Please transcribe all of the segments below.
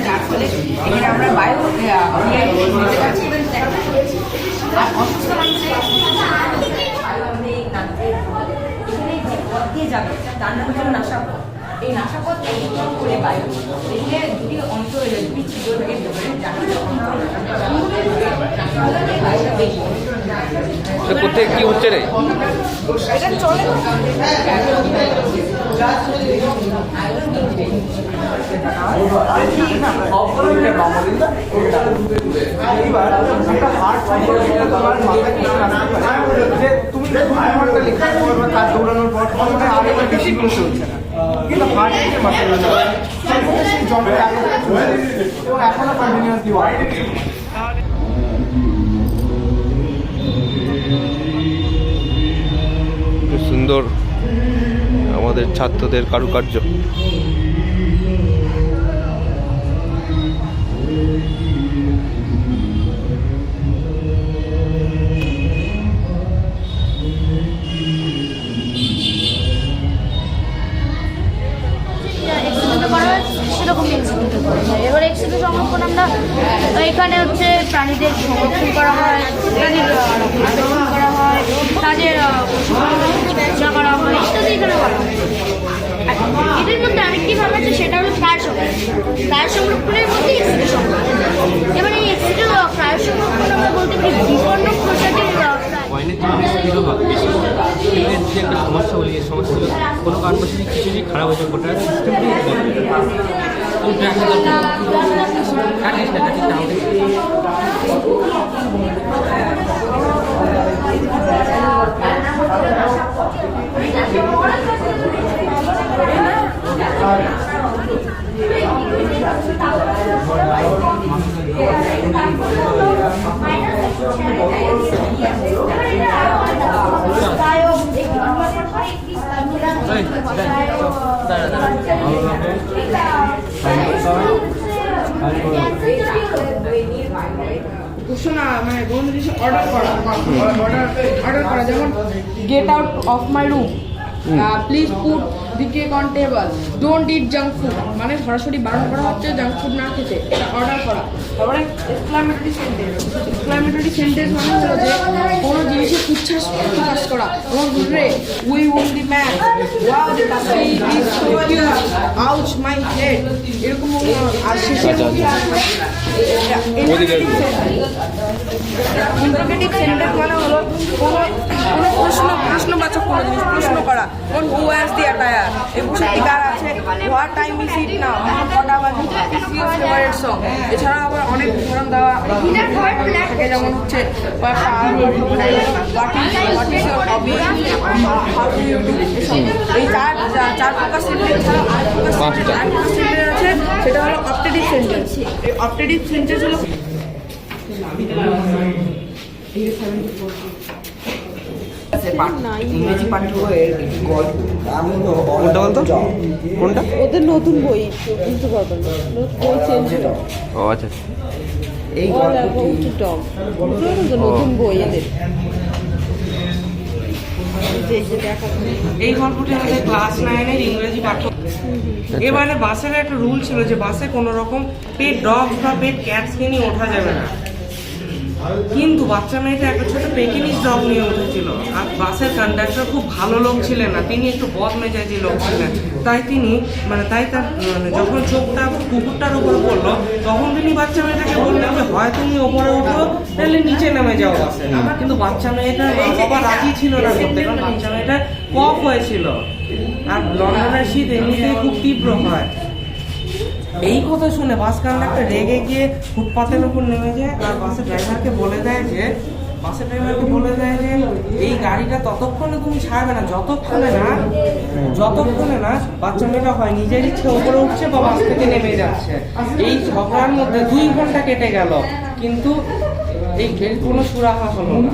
যার ফলে এখানে আমরা বায়ু আর অসুস্থ মানুষের পথ দিয়ে যাবে তার নাম হচ্ছে নাসাপথ। এই নাসাপথ অতিক্রম করে বায়ু এখানে দুটি অঞ্চলে দুটি ছিদ্র থেকে কোথায় কি হচ্ছে রে? এটা চলে তুমি দৌড়ানোর পর বেশি চলছে না, কিন্তু হার্ট রেটে মাথায় সেই জন্মের আগে এবং এখনো কন্টিনিউয়াসলি সুন্দর আমাদের ছাত্রদের কারুকার্য। সেরকম এক্সিকিউট করা হয়। এবার এক্সিকিউট সংরক্ষণ আমরা এখানে হচ্ছে প্রাণীদের সংরক্ষণ করা হয়, প্রাণীর সংরক্ষণ করা হয়, তাদের চিকিৎসা করা হয় ইত্যাদি এখানে করা হয়। এদের মধ্যে আরেকটি ভাগ আছে, সেটা হলো প্রায় সংরক্ষণ। প্রায় সংরক্ষণের মধ্যে এক্সিকিউট সংরক্ষণ। এবার এই এক্সিকিউট প্রায় সংরক্ষণ আমরা বলতে পারি বিপন্ন প্রজাতির একটা সমস্যা বলি, এই সমস্যাগুলো কোনো কারণবশত কিছুই খারাপ হয়েছে গোটা সিস্টেমটি ঘোষণা মানে কোনো জিনিস অর্ডার করা যেমন get out of my room, please put the cake on table, don't it junk food, মানে সরাসরি বারণ করা হচ্ছে জাঙ্ক ফুড না খেতে, এটা অর্ডার করা। তারপরে এক্সক্লামেটরি সেন্টেন্স, এক্সক্লামেটরি সেন্টেন্স মানে হলো যে কোনো জিনিসের উচ্ছ্বাস প্রকাশ করা, এবং ray we won the man, wow the Cassie is so cute, ouch my head, এরকম। আর শেষে ইন্টারোগেটিভ সেন্টেন্স মানে হলো কোনো প্রশ্নবাচক কোনো জিনিস প্রশ্ন করা, যেমন হু হ্যাজ দি অ্যাটায়ার, এই পোশাকটি কার আছে, হোয়াট টাইম ইজ ইট নাও, কটা বাজে, ইজ ইউর ফেভারিট সং। এছাড়া আবার অনেক উদাহরণ দেওয়া থাকে, যেমন হচ্ছে what is your hobby, how do you do, এসব। এই চার প্রকার সেন্টেন্স ছাড়া আরেক প্রকার সেন্টেন্স আছে, সেটা হলো অপটেটিভ সেন্টেন্স। এই অপটেটিভ সেন্টেন্স হলো ইংরেজি পাঠ্য বইয়ের একটি গল্প। কোনটা বলতো? কোনটা? ওদের নতুন বই বুঝতে পারবেন না, বই চেঞ্জ হলো। ও আচ্ছা, এই গল্পটি নতুন বই এদের। এই গল্পটি আমাদের ক্লাস 9-এর ইংরেজি পাঠ্য। এবারে বাসের একটা রুল ছিল যে বাসে কোনো রকম পেট ডগস বা পেট ক্যাটসকে নিয়ে ওঠা যাবে না, কিন্তু বাচ্চা মেয়েটা একটা ছোট পেকিনিস ডগ নিয়ে উঠেছিল। আর বাসের কন্ডাক্টর খুব ভালো লোক ছিলেন না, তিনি একটু বদমেজাজি লোক ছিলেন। তাই তার যখন চোখটা কুকুরটার উপরে পড়লো, তখন তিনি বাচ্চা মেয়েটাকে বললেন যে হয় তুমি ওপরে উঠো, তাহলে নিচে নেমে যাও বাসে। কিন্তু বাচ্চা মেয়েটা বাবা রাজি ছিল না করতে, কারণ বাচ্চা মেয়েটা কফ হয়েছিল, আর লন্ডনের শীত এমনিতেই খুব তীব্র হয়। এই কথা শুনে বাস কন্ডাক্টর রেগে গিয়ে ফুটপাতের উপর নেমে যায় আর বাসের ড্রাইভারকে বলে দেয় যে এই গাড়িটা ততক্ষণে তুমি ছাড়বে না যতক্ষণে না বাচ্চা মেয়েটা হয় নিজের ইচ্ছে উপরে উঠছে বা বাস থেকে নেমে যাচ্ছে। এই ঝগড়ার মধ্যে 2 ঘন্টা কেটে গেল, কিন্তু এই কোনো সুরাহা হলো না।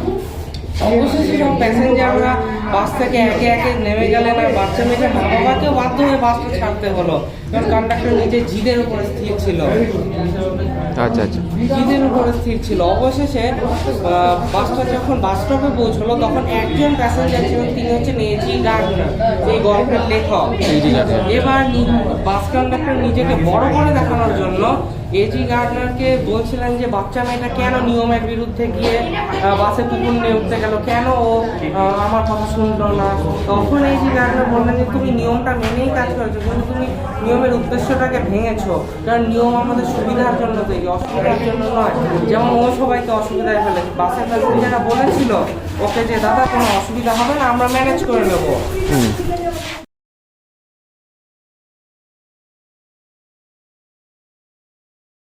অবশেষে সব প্যাসেঞ্জাররা বাস থেকে একে একে নেমে গেলেন আর বাচ্চা মেয়েটার মা বাবাকেও বাধ্য হয়ে বাসটা ছাড়তে হলো, কারণ কন্ডাক্টর নিজের জিদের উপরে স্থির ছিল। আচ্ছা আচ্ছা। জিদের উপরে স্থির ছিল। অবশেষে বাসটা যখন বাস স্টপে পৌঁছলো তখন একজন প্যাসেঞ্জার ছিলেন, তিনি হচ্ছেন এজি গার্ডনার, এই গল্পের লেখক। এবার বাস কন্ডাক্টর নিজেকে বড় করে দেখানোর জন্য এজি গার্ডনারকে বলছিলেন যে বাচ্চা মেয়েটা কেন নিয়মের বিরুদ্ধে গিয়ে বাসে কুকুর নিয়ে উঠতে গেল, কেন ও আমার কথা শুনলো না। তখন এজি গার্ডনার বললেন যে তুমি নিয়মটা মেনেই কাজ করেছো, কিন্তু তুমি নিয়মের উদ্দেশ্যটাকে ভেঙেছো, কারণ নিয়ম আমাদের সুবিধার জন্য তৈরি, অসুবিধার জন্য নয়। যেমন ও সবাইকে অসুবিধায় ফেলে, বাসের প্যাসেঞ্জাররা বলেছিল ওকে যে দাদা কোনো অসুবিধা হবে না, আমরা ম্যানেজ করে নেবো।